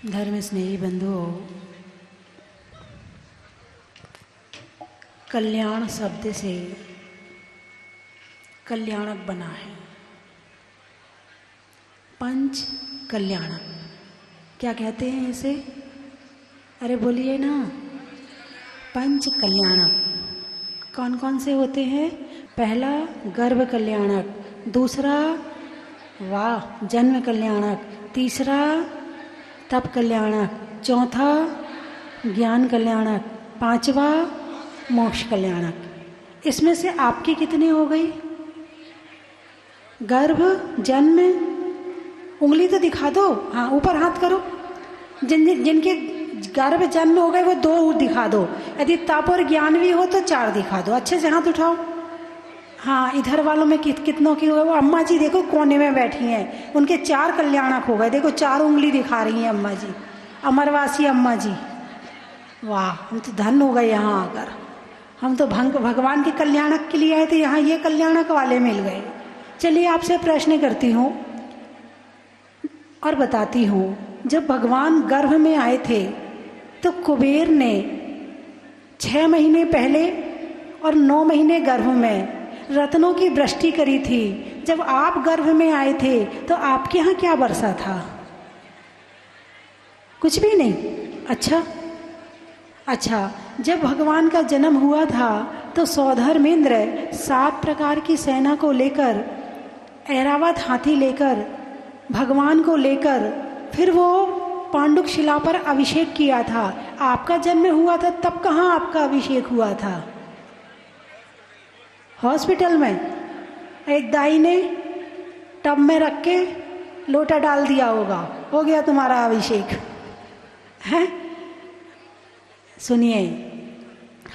धर्म स्नेही बंधुओं, कल्याण शब्द से कल्याणक बना है। पंच कल्याणक क्या कहते हैं इसे? अरे बोलिए ना। पंच कल्याणक कौन कौन से होते हैं? पहला गर्भ कल्याणक, दूसरा वाह जन्म कल्याणक, तीसरा तप कल्याणक, चौथा ज्ञान कल्याणक, पांचवा मोक्ष कल्याणक। इसमें से आपकी कितनी हो गई? गर्भ, जन्म, उंगली तो दिखा दो, हाँ ऊपर हाथ करो। जिनके गर्भ जन्म हो गए वो 2 दिखा दो, यदि तप और ज्ञान भी हो तो 4 दिखा दो। अच्छे से हाथ उठाओ। हाँ इधर वालों में कितनों की हो गए? वो अम्मा जी देखो कोने में बैठी हैं, उनके 4 कल्याणक हो गए। देखो 4 उंगली दिखा रही हैं अम्मा जी, अमरवासी अम्मा जी। वाह हम तो धन हो गए यहाँ आकर। हम तो भगवान के कल्याणक के लिए आए थे, यहाँ ये कल्याणक वाले मिल गए। चलिए आपसे प्रश्न करती हूँ, और बताती हूँ, जब भगवान गर्भ में आए थे तो कुबेर ने 6 महीने पहले और 9 महीने गर्भ में रत्नों की वृष्टि करी थी। जब आप गर्भ में आए थे तो आपके यहाँ क्या बरसा था? कुछ भी नहीं। अच्छा, जब भगवान का जन्म हुआ था तो सौधर्मेंद्र 7 प्रकार की सेना को लेकर, ऐरावत हाथी लेकर, भगवान को लेकर फिर वो पांडुक शिला पर अभिषेक किया था। आपका जन्म हुआ था तब कहाँ आपका अभिषेक हुआ था? हॉस्पिटल में एक दाई ने टब में रख के लोटा डाल दिया होगा, हो गया तुम्हारा अभिषेक है। सुनिए,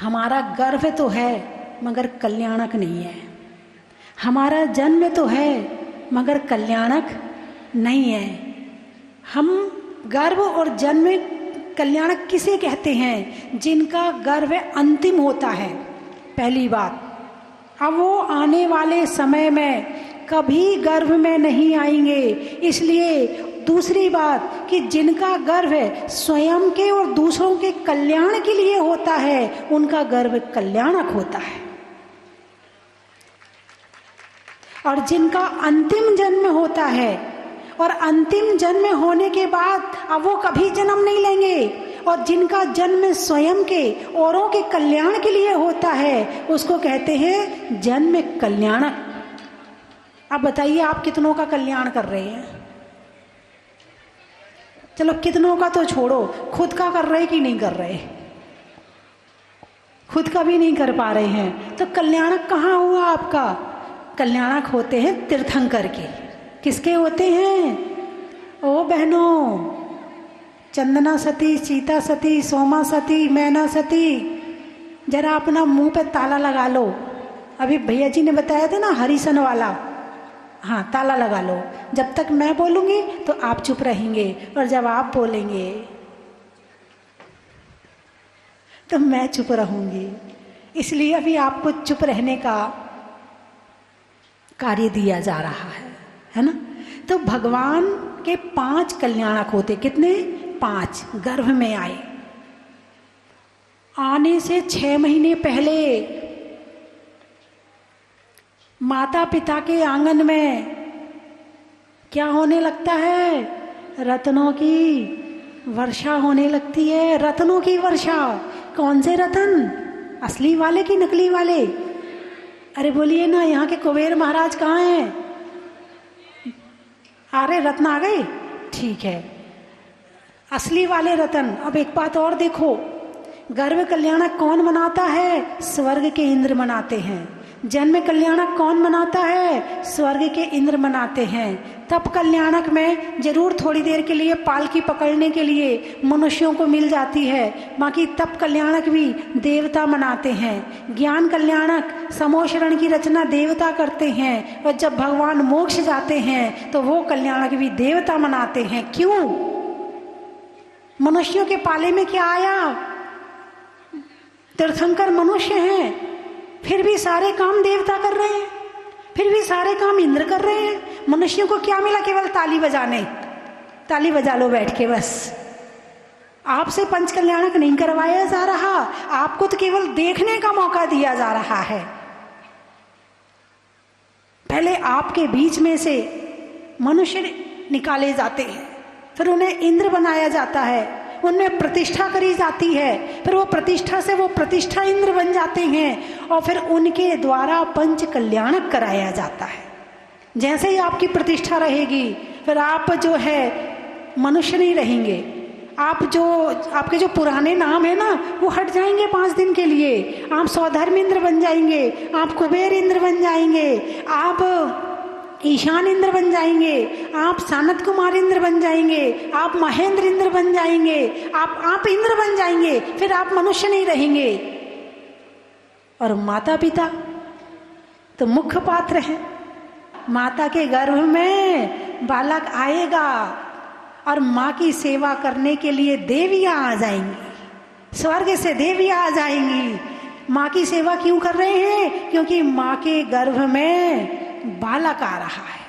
हमारा गर्भ तो है मगर कल्याणक नहीं है। हमारा जन्म तो है मगर कल्याणक नहीं है। हम गर्भ और जन्म कल्याणक किसे कहते हैं? जिनका गर्भ अंतिम होता है, पहली बात। अब वो आने वाले समय में कभी गर्भ में नहीं आएंगे। इसलिए दूसरी बात कि जिनका गर्भ स्वयं के और दूसरों के कल्याण के लिए होता है, उनका गर्भ कल्याणक होता है। और जिनका अंतिम जन्म होता है और अंतिम जन्म होने के बाद अब वो कभी जन्म नहीं लेंगे, और जिनका जन्म स्वयं के औरों के कल्याण के लिए होता है, उसको कहते हैं जन्म कल्याणक। अब बताइए, आप कितनों का कल्याण कर रहे हैं? चलो कितनों का तो छोड़ो, खुद का कर रहे कि नहीं कर रहे? खुद का भी नहीं कर पा रहे हैं तो कल्याणक कहाँ हुआ आपका? कल्याणक होते हैं तीर्थंकर के। किसके होते हैं? ओ बहनों, चंदना सती, सीता सती, सोमा सती, मैना सती, जरा अपना मुंह पे ताला लगा लो। अभी भैया जी ने बताया था ना हरिसन वाला, हाँ ताला लगा लो। जब तक मैं बोलूंगी तो आप चुप रहेंगे, और जब आप बोलेंगे तो मैं चुप रहूंगी। इसलिए अभी आपको चुप रहने का कार्य दिया जा रहा है ना। तो भगवान के 5 कल्याणक होते। कितने? 5। गर्भ में आए, आने से 6 महीने पहले माता पिता के आंगन में क्या होने लगता है? रत्नों की वर्षा होने लगती है। रत्नों की वर्षा। कौन से रत्न? असली वाले कि नकली वाले? अरे बोलिए ना, यहाँ के कुबेर महाराज कहाँ हैं? अरे रत्न आ गए, ठीक है, असली वाले रत्न। अब एक बात और देखो, गर्भ कल्याणक कौन मनाता है? स्वर्ग के इंद्र मनाते हैं। जन्म कल्याणक कौन मनाता है? स्वर्ग के इंद्र मनाते हैं। तब कल्याणक में जरूर थोड़ी देर के लिए पालकी पकड़ने के लिए मनुष्यों को मिल जाती है, बाकी तब कल्याणक भी देवता मनाते हैं। ज्ञान कल्याणक समोशरण की रचना देवता करते हैं, और जब भगवान मोक्ष जाते हैं तो वो कल्याणक भी देवता मनाते हैं। क्यों? मनुष्यों के पाले में क्या आया? तीर्थंकर मनुष्य हैं, फिर भी सारे काम देवता कर रहे हैं, फिर भी सारे काम इंद्र कर रहे हैं। मनुष्यों को क्या मिला? केवल ताली बजाने। ताली बजा लो बैठ के बस। आपसे पंच कल्याणक नहीं करवाया जा रहा, आपको तो केवल देखने का मौका दिया जा रहा है। पहले आपके बीच में से मनुष्य निकाले जाते हैं, फिर उन्हें इंद्र बनाया जाता है, उनमें प्रतिष्ठा करी जाती है, फिर वो प्रतिष्ठा से वो प्रतिष्ठा इंद्र बन जाते हैं, और फिर उनके द्वारा पंच कल्याणक कराया जाता है। जैसे ही आपकी प्रतिष्ठा रहेगी, फिर आप जो है मनुष्य नहीं रहेंगे। आपके जो पुराने नाम है ना, वो हट जाएंगे 5 दिन के लिए। आप सौधर्म इंद्र बन जाएंगे, आप कुबेर इंद्र बन जाएंगे, आप ईशान इंद्र बन जाएंगे, आप सानत कुमार इंद्र बन जाएंगे, आप महेंद्र इंद्र बन जाएंगे, आप इंद्र बन जाएंगे, फिर आप मनुष्य नहीं रहेंगे। और माता पिता तो मुख्य पात्र हैं। माता के गर्भ में बालक आएगा और माँ की सेवा करने के लिए देवियां आ जाएंगी, स्वर्ग से देवियां आ जाएंगी। माँ की सेवा क्यों कर रहे हैं? क्योंकि माँ के गर्भ में बालक आ रहा है।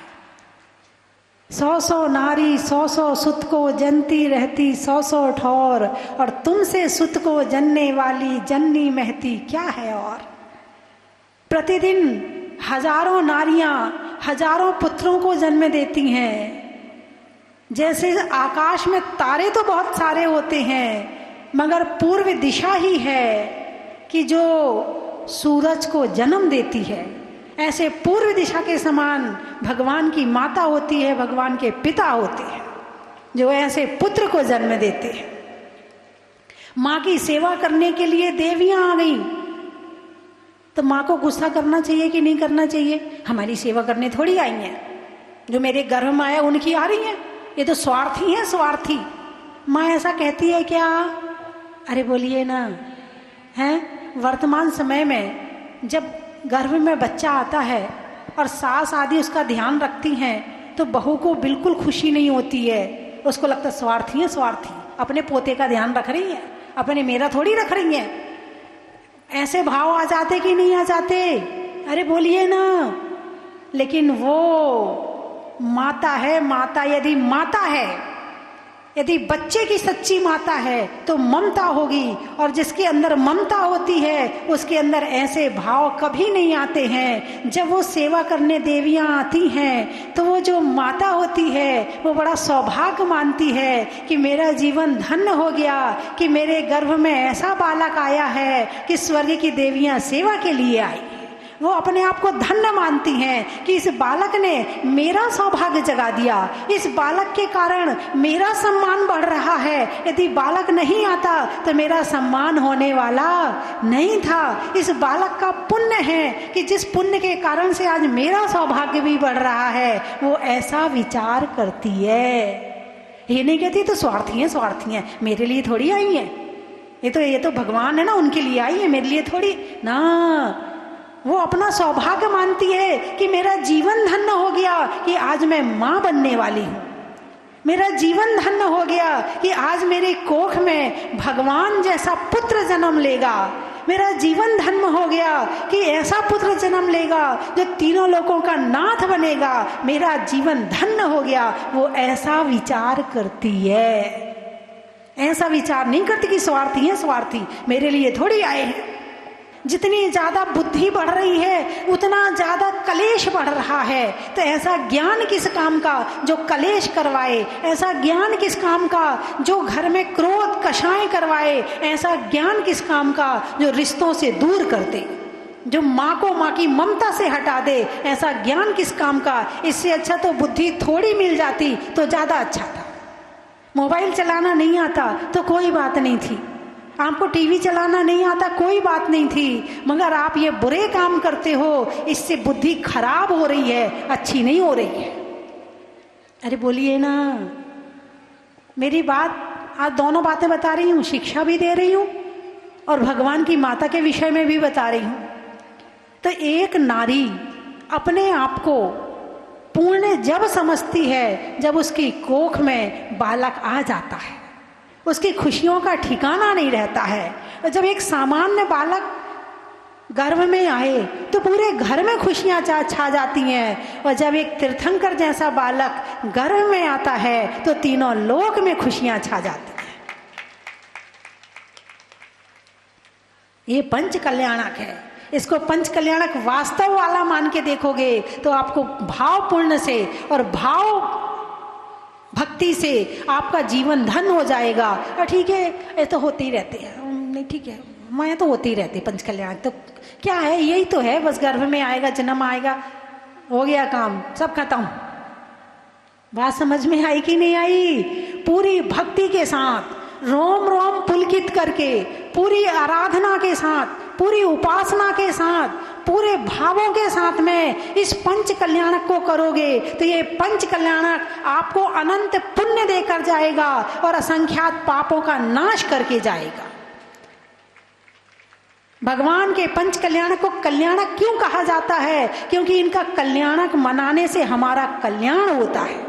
100 नारी 100 सुत को जनती रहती 100 ठौर, और तुमसे सुत को जनने वाली जननी महती क्या है और। प्रतिदिन हजारों नारियां हजारों पुत्रों को जन्म देती हैं। जैसे आकाश में तारे तो बहुत सारे होते हैं, मगर पूर्व दिशा ही है कि जो सूरज को जन्म देती है, ऐसे पूर्व दिशा के समान भगवान की माता होती है, भगवान के पिता होते हैं जो ऐसे पुत्र को जन्म देते हैं। माँ की सेवा करने के लिए देवियां आ गईं, तो माँ को गुस्सा करना चाहिए कि नहीं करना चाहिए? हमारी सेवा करने थोड़ी आई हैं, जो मेरे गर्भ में आया उनकी आ रही हैं, ये तो स्वार्थी है, स्वार्थी। माँ ऐसा कहती है क्या? अरे बोलिए ना, हैं? वर्तमान समय में जब गर्भ में बच्चा आता है और सास आदि उसका ध्यान रखती हैं, तो बहू को बिल्कुल खुशी नहीं होती है। उसको लगता स्वार्थी है, स्वार्थी, अपने पोते का ध्यान रख रही है, अपने मेरा थोड़ी रख रही है। ऐसे भाव आ जाते कि नहीं आ जाते? अरे बोलिए ना। लेकिन वो माता है, माता यदि माता है, यदि बच्चे की सच्ची माता है तो ममता होगी, और जिसके अंदर ममता होती है उसके अंदर ऐसे भाव कभी नहीं आते हैं। जब वो सेवा करने देवियां आती हैं तो वो जो माता होती है वो बड़ा सौभाग्य मानती है कि मेरा जीवन धन्य हो गया, कि मेरे गर्भ में ऐसा बालक आया है कि स्वर्ग की देवियां सेवा के लिए आई। वो अपने आप को धन्य मानती हैं कि इस बालक ने मेरा सौभाग्य जगा दिया, इस बालक के कारण मेरा सम्मान बढ़ रहा है। यदि बालक नहीं आता तो मेरा सम्मान होने वाला नहीं था। इस बालक का पुण्य है कि जिस पुण्य के कारण से आज मेरा सौभाग्य भी बढ़ रहा है। वो ऐसा विचार करती है। ये नहीं कहती तो स्वार्थी है, स्वार्थी है, मेरे लिए थोड़ी आई है, ये तो भगवान है ना, उनके लिए आई है, मेरे लिए थोड़ी ना। वो अपना सौभाग्य मानती है कि मेरा जीवन धन्य हो गया कि आज मैं माँ बनने वाली हूँ। मेरा जीवन धन्य हो गया कि आज मेरे कोख में भगवान जैसा पुत्र जन्म लेगा। मेरा जीवन धन्य हो गया कि ऐसा पुत्र जन्म लेगा जो तीनों लोगों का नाथ बनेगा। मेरा जीवन धन्य हो गया। वो ऐसा विचार करती है, ऐसा विचार नहीं करती कि स्वार्थी है, स्वार्थी, मेरे लिए थोड़ी आए हैं। जितनी ज्यादा बुद्धि बढ़ रही है उतना ज्यादा कलेश बढ़ रहा है। तो ऐसा ज्ञान किस काम का जो कलेश करवाए, ऐसा ज्ञान किस काम का जो घर में क्रोध कषाय करवाए, ऐसा ज्ञान किस काम का जो रिश्तों से दूर कर दे, जो माँ को माँ की ममता से हटा दे, ऐसा ज्ञान किस काम का। इससे अच्छा तो बुद्धि थोड़ी मिल जाती तो ज्यादा अच्छा था। मोबाइल चलाना नहीं आता तो कोई बात नहीं थी, आपको टीवी चलाना नहीं आता कोई बात नहीं थी, मगर आप ये बुरे काम करते हो, इससे बुद्धि खराब हो रही है, अच्छी नहीं हो रही है। अरे बोलिए ना। मेरी बात, आज दोनों बातें बता रही हूँ, शिक्षा भी दे रही हूँ और भगवान की माता के विषय में भी बता रही हूँ। तो एक नारी अपने आप को पूर्ण जब समझती है जब उसकी कोख में बालक आ जाता है, उसकी खुशियों का ठिकाना नहीं रहता है। जब एक सामान्य बालक गर्भ में आए तो पूरे घर में खुशियां छा जाती हैं, और जब एक तीर्थंकर जैसा बालक गर्भ में आता है तो तीनों लोक में खुशियां छा जाती हैं। ये पंच कल्याणक है। इसको पंच कल्याणक वास्तव वाला मान के देखोगे तो आपको भावपूर्ण से और भाव भक्ति से आपका जीवन धन हो जाएगा। और ठीक है, ये तो होते ही रहते हैं, नहीं ठीक है, माया तो होती ही रहती, पंच कल्याण तो क्या है, यही तो है, बस गर्भ में आएगा, जन्म आएगा, हो गया काम, सब खत्म। बात समझ में आई कि नहीं आई? पूरी भक्ति के साथ, रोम रोम पुलकित करके, पूरी आराधना के साथ, पूरी उपासना के साथ, पूरे भावों के साथ में इस पंच कल्याणक को करोगे तो ये पंच कल्याणक आपको अनंत पुण्य देकर जाएगा और असंख्यात पापों का नाश करके जाएगा। भगवान के पंच कल्याणक को कल्याणक क्यों कहा जाता है? क्योंकि इनका कल्याणक मनाने से हमारा कल्याण होता है।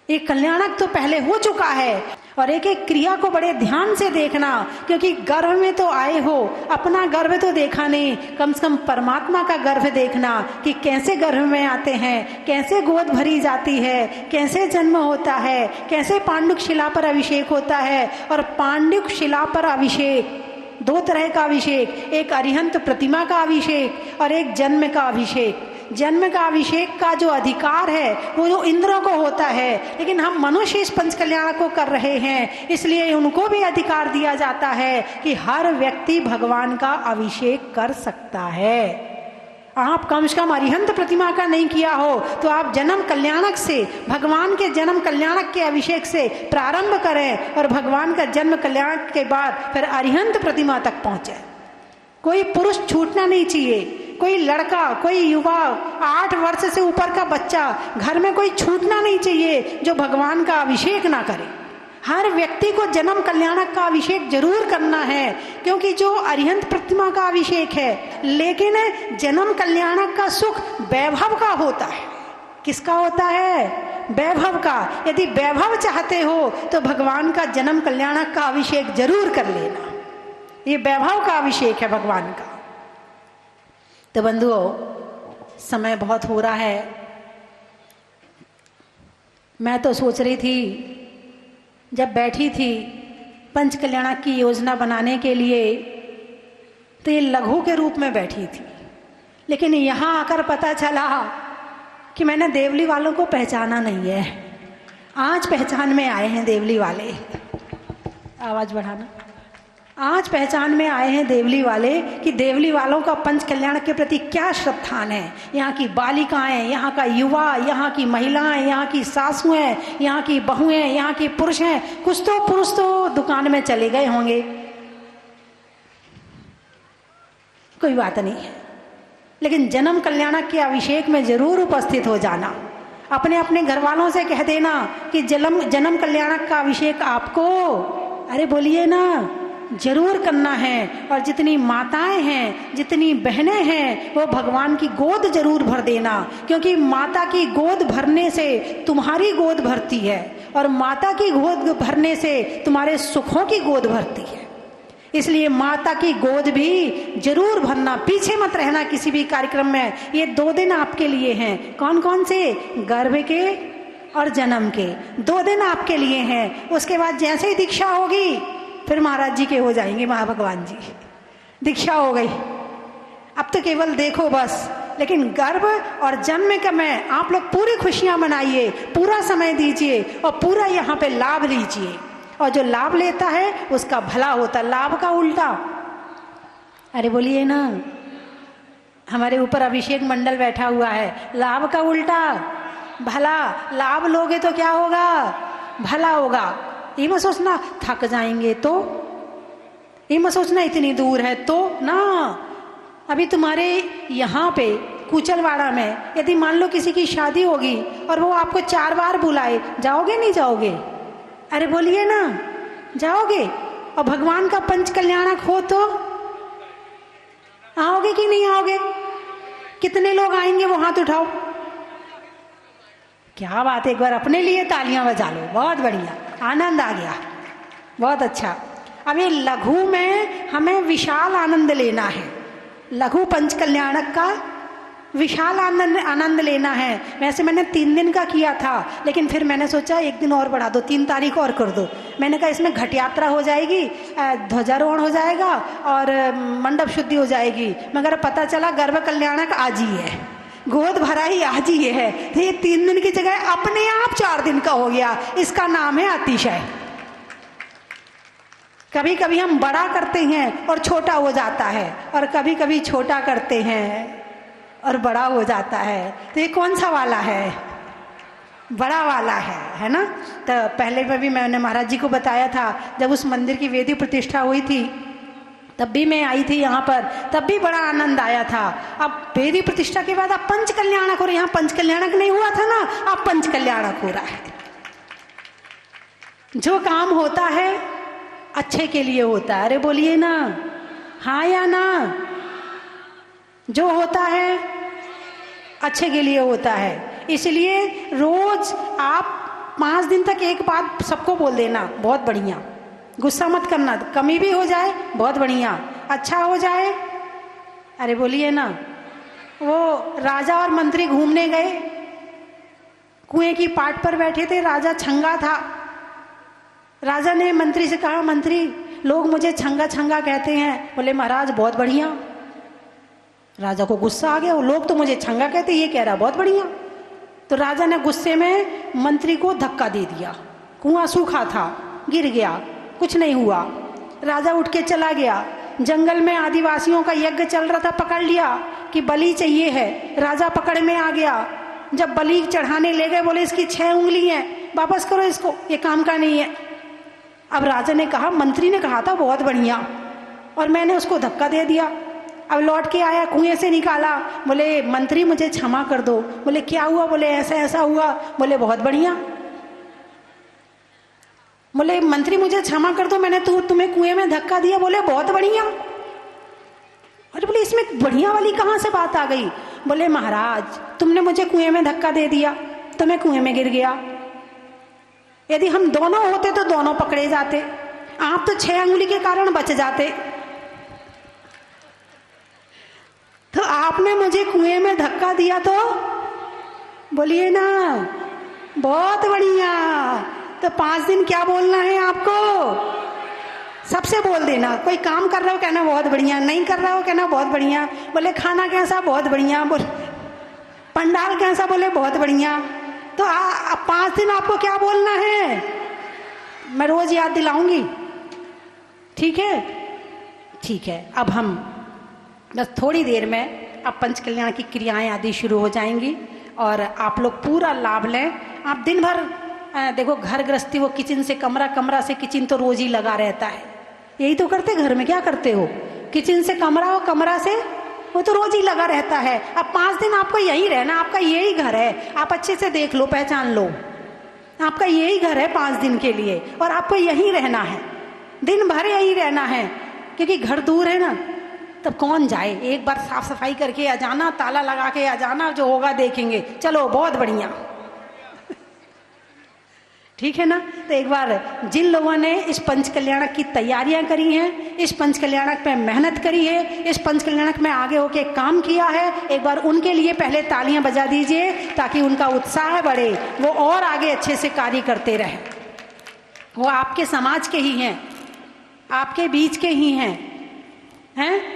ये कल्याणक तो पहले हो चुका है और एक एक क्रिया को बड़े ध्यान से देखना, क्योंकि गर्भ में तो आए हो, अपना गर्भ तो देखा नहीं, कम से कम परमात्मा का गर्भ देखना कि कैसे गर्भ में आते हैं, कैसे गोद भरी जाती है, कैसे जन्म होता है, कैसे पांडुक शिला पर अभिषेक होता है। और पांडुक शिला पर अभिषेक, दो तरह का अभिषेक, एक अरिहंत प्रतिमा का अभिषेक और एक जन्म का अभिषेक। जन्म का अभिषेक का जो अधिकार है वो जो इंद्रों को होता है, लेकिन हम मनुष्य इस पंच कल्याण को कर रहे हैं, इसलिए उनको भी अधिकार दिया जाता है कि हर व्यक्ति भगवान का अभिषेक कर सकता है। आप कम से कम अरिहंत प्रतिमा का नहीं किया हो तो आप जन्म कल्याणक से, भगवान के जन्म कल्याणक के अभिषेक से प्रारंभ करें और भगवान का जन्म कल्याणक के बाद फिर अरिहंत प्रतिमा तक पहुंचे। कोई पुरुष छूटना नहीं चाहिए, कोई लड़का, कोई युवा, 8 वर्ष से ऊपर का बच्चा, घर में कोई छूटना नहीं चाहिए जो भगवान का अभिषेक ना करे। हर व्यक्ति को जन्म कल्याणक का अभिषेक जरूर करना है, क्योंकि जो अरिहंत प्रतिमा का अभिषेक है, लेकिन जन्म कल्याणक का सुख वैभव का होता है। किसका होता है? वैभव का। यदि वैभव चाहते हो तो भगवान का जन्म कल्याणक का अभिषेक जरूर कर लेना, ये वैभव का अभिषेक है भगवान का। तो बंधुओं, समय बहुत हो रहा है। मैं तो सोच रही थी, जब बैठी थी पंच कल्याणक की योजना बनाने के लिए, तो ये लघु के रूप में बैठी थी, लेकिन यहाँ आकर पता चला कि मैंने देवली वालों को पहचाना नहीं है। आज पहचान में आए हैं देवली वाले। आवाज बढ़ाना। आज पहचान में आए हैं देवली वाले कि देवली वालों का पंच कल्याण के प्रति क्या श्रद्धान है। यहाँ की बालिकाएं, यहाँ का युवा, यहाँ की महिलाएं, यहाँ की सासुएं, यहाँ की बहुएं, यहाँ की पुरुष हैं। कुछ तो पुरुष तो दुकान में चले गए होंगे, कोई बात नहीं है, लेकिन जन्म कल्याणक के अभिषेक में जरूर उपस्थित हो जाना। अपने अपने घर वालों से कह देना कि जन्म कल्याणक का अभिषेक आपको, अरे बोलिए ना, जरूर करना है। और जितनी माताएं हैं, जितनी बहनें हैं, वो भगवान की गोद जरूर भर देना, क्योंकि माता की गोद भरने से तुम्हारी गोद भरती है और माता की गोद भरने से तुम्हारे सुखों की गोद भरती है। इसलिए माता की गोद भी जरूर भरना, पीछे मत रहना किसी भी कार्यक्रम में। ये 2 दिन आपके लिए हैं। कौन कौन से? गर्भ के और जन्म के 2 दिन आपके लिए हैं। उसके बाद जैसे ही दीक्षा होगी फिर महाराज जी के हो जाएंगे, महाभगवान जी। दीक्षा हो गई, अब तो केवल देखो बस। लेकिन गर्भ और जन्म का में आप लोग पूरी खुशियां मनाइए, पूरा समय दीजिए और पूरा यहाँ पे लाभ लीजिए। और जो लाभ लेता है उसका भला होता, लाभ का उल्टा। अरे बोलिए ना, हमारे ऊपर अभिषेक मंडल बैठा हुआ है, लाभ का उल्टा भला। लाभ लोगे तो क्या होगा? भला होगा। ये मत सोचना थक जाएंगे तो, ये मत सोचना इतनी दूर है तो ना। अभी तुम्हारे यहाँ पे कुचलवाड़ा में यदि मान लो किसी की शादी होगी और वो आपको 4 बार बुलाए, जाओगे नहीं जाओगे? अरे बोलिए ना, जाओगे? और भगवान का पंच कल्याणक हो तो आओगे कि नहीं आओगे? कितने लोग आएंगे वो हाथ उठाओ। क्या बात है, एक बार अपने लिए तालियां बजा लो। बहुत बढ़िया, आनंद आ गया, बहुत अच्छा। अब ये लघु में हमें विशाल आनंद लेना है, लघु पंच कल्याणक का विशाल आनंद लेना है। वैसे मैंने 3 दिन का किया था, लेकिन फिर मैंने सोचा 1 दिन और बढ़ा दो, 3 तारीख और कर दो। मैंने कहा इसमें घट यात्रा हो जाएगी, ध्वजारोहण हो जाएगा और मंडप शुद्धि हो जाएगी। मगर पता चला गर्भ कल्याणक आज ही है, गोद भरा ही आज ही है। तो ये 3 दिन की जगह अपने आप 4 दिन का हो गया। इसका नाम है अतिशय। कभी कभी हम बड़ा करते हैं और छोटा हो जाता है, और कभी कभी छोटा करते हैं और बड़ा हो जाता है। तो ये कौन सा वाला है? बड़ा वाला है ना। तो पहले में भी मैंने महाराज जी को बताया था, जब उस मंदिर की वेदी प्रतिष्ठा हुई थी तब भी मैं आई थी यहाँ पर, तब भी बड़ा आनंद आया था। अब वेदी प्रतिष्ठा के बाद अब पंच कल्याणक हो रहा है। यहाँ पंच कल्याणक नहीं हुआ था ना, अब पंच कल्याणक हो रहा है। जो काम होता है अच्छे के लिए होता है। अरे बोलिए ना, हाँ या ना? जो होता है अच्छे के लिए होता है। इसलिए रोज आप 5 दिन तक एक बात सबको बोल देना, बहुत बढ़िया, गुस्सा मत करना, कमी भी हो जाए बहुत बढ़िया, अच्छा हो जाए, अरे बोलिए ना। वो राजा और मंत्री घूमने गए, कुएं की पाट पर बैठे थे, राजा छंगा था। राजा ने मंत्री से कहा, मंत्री लोग मुझे छंगा छंगा कहते हैं। बोले महाराज बहुत बढ़िया। राजा को गुस्सा आ गया, वो लोग तो मुझे छंगा कहते, ये कह रहा बहुत बढ़िया। तो राजा ने गुस्से में मंत्री को धक्का दे दिया, कुआं सूखा था, गिर गया, कुछ नहीं हुआ। राजा उठ के चला गया। जंगल में आदिवासियों का यज्ञ चल रहा था, पकड़ लिया कि बलि चाहिए है, राजा पकड़ में आ गया। जब बलि चढ़ाने ले गए, बोले इसकी 6 उंगली हैं, वापस करो इसको, ये काम का नहीं है। अब राजा ने कहा, मंत्री ने कहा था बहुत बढ़िया और मैंने उसको धक्का दे दिया। अब लौट के आया, कुएं से निकाला, बोले मंत्री मुझे क्षमा कर दो। बोले क्या हुआ? बोले ऐसा ऐसा हुआ। बोले बहुत बढ़िया। बोले मंत्री मुझे क्षमा कर दो, मैंने तुम्हें कुएं में धक्का दिया। बोले बहुत बढ़िया। अरे बोले इसमें बढ़िया वाली कहाँ से बात आ गई? बोले महाराज तुमने मुझे कुएं में धक्का दे दिया तो मैं कुएं में गिर गया, यदि हम दोनों होते तो दोनों पकड़े जाते, आप तो 6 उंगली के कारण बच जाते, तो आपने मुझे कुएं में धक्का दिया तो बोलिए ना बहुत बढ़िया। तो 5 दिन क्या बोलना है आपको? सबसे बोल देना। कोई काम कर रहे हो कहना बहुत बढ़िया, नहीं कर रहे हो कहना बहुत बढ़िया। बोले खाना कैसा? बहुत बढ़िया। बोले पंडाल कैसा? बोले बहुत बढ़िया। तो 5 दिन आपको क्या बोलना है? मैं रोज याद दिलाऊंगी, ठीक है? ठीक है। अब हम बस थोड़ी देर में अब पंच कल्याण की क्रियाएं आदि शुरू हो जाएंगी और आप लोग पूरा लाभ लें। आप दिन भर देखो घर गृहस्थी, वो किचन से कमरा, कमरा से किचन तो रोज ही लगा रहता है, यही तो करते घर में। क्या करते हो? किचन से कमरा हो, कमरा से वो तो रोज ही लगा रहता है। अब 5 दिन आपको यही रहना, आपका यही घर है, आप अच्छे से देख लो, पहचान लो, आपका यही घर है 5 दिन के लिए और आपको यही रहना है, दिन भर यही रहना है। क्योंकि घर दूर है ना, तब कौन जाए? एक बार साफ सफाई करके आ जाना, ताला लगा के आ जाना, जो होगा देखेंगे। चलो बहुत बढ़िया, ठीक है ना? तो एक बार जिन लोगों ने इस पंच कल्याणक की तैयारियां करी हैं, इस पंच कल्याणक में मेहनत करी है, इस पंच कल्याणक में आगे होके काम किया है, एक बार उनके लिए पहले तालियां बजा दीजिए ताकि उनका उत्साह बढ़े, वो और आगे अच्छे से कार्य करते रहे। वो आपके समाज के ही हैं, आपके बीच के ही हैं।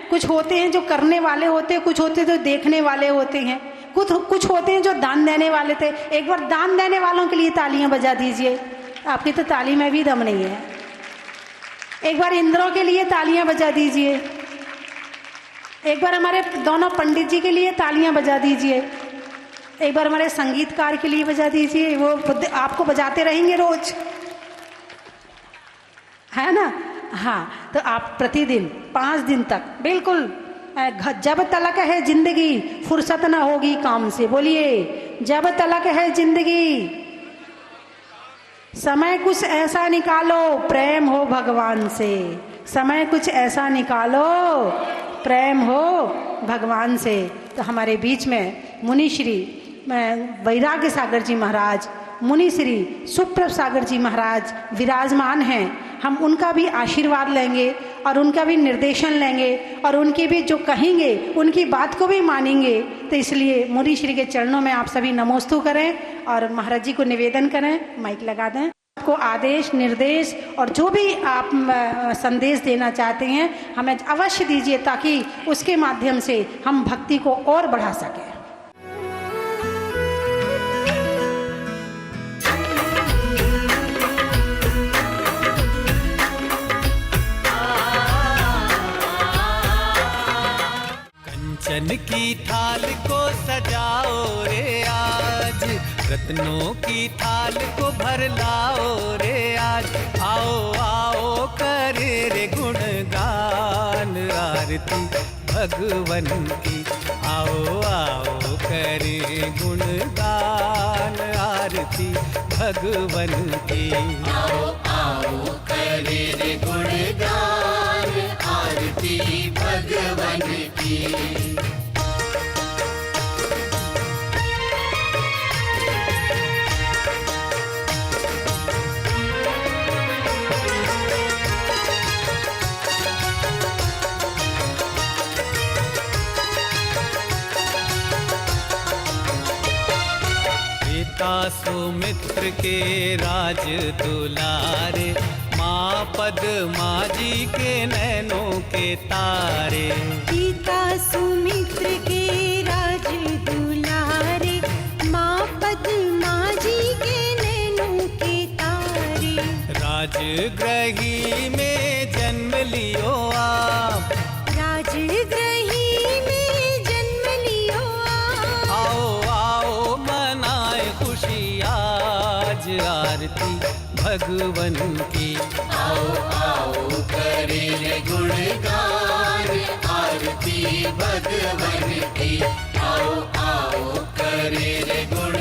कुछ होते हैं जो करने वाले होते हैं, कुछ होते हैं जो देखने वाले होते हैं, कुछ होते हैं जो दान देने वाले थे। एक बार दान देने वालों के लिए तालियां बजा दीजिए। आपकी तो ताली में भी दम नहीं है। एक बार इंद्रों के लिए तालियां बजा दीजिए। एक बार हमारे दोनों पंडित जी के लिए तालियां बजा दीजिए। एक बार हमारे संगीतकार के लिए बजा दीजिए, वो आपको बजाते रहेंगे रोज, है ना? हाँ, तो आप प्रतिदिन 5 दिन तक बिल्कुल, जब तलक है जिंदगी फुर्सत ना होगी काम से। बोलिए जब तलक है जिंदगी, समय कुछ ऐसा निकालो प्रेम हो भगवान से। समय कुछ ऐसा निकालो प्रेम हो भगवान से। तो हमारे बीच में मुनि श्री वैराग्य सागर जी महाराज, मुनि श्री सुप्रभ सागर जी महाराज विराजमान हैं। हम उनका भी आशीर्वाद लेंगे और उनका भी निर्देशन लेंगे और उनके भी जो कहेंगे उनकी बात को भी मानेंगे। तो इसलिए मुनि श्री के चरणों में आप सभी नमोस्तु करें और महाराज जी को निवेदन करें, माइक लगा दें। आपको आदेश निर्देश और जो भी आप संदेश देना चाहते हैं हमें अवश्य दीजिए ताकि उसके माध्यम से हम भक्ति को और बढ़ा सकें। कंचन की थाल को सजाओ रे आज, रत्नों की थाल को भर लाओ रे आज। आओ आओ करे रे गुणगान आरती भगवन की। आओ आओ करे गुणगान आरती भगवन की। आओ आओ करे रे गुणगान आरती भगवन की। सुमित्र के राज दुलारे, माँ पद्मा जी के नैनों के तारे। पिता सुमित्र के राज दुलारे, माँ पद्मा जी के नैनों के तारे। राजगृही में जन्म लियो आप, राजगृही में जन्म लियो आप। आओ आओ मनाए खुशी आज आरती भगवन की। आओ आओ करे रे गुणगान आरती भगवन की। आओ आओ करे रे गुण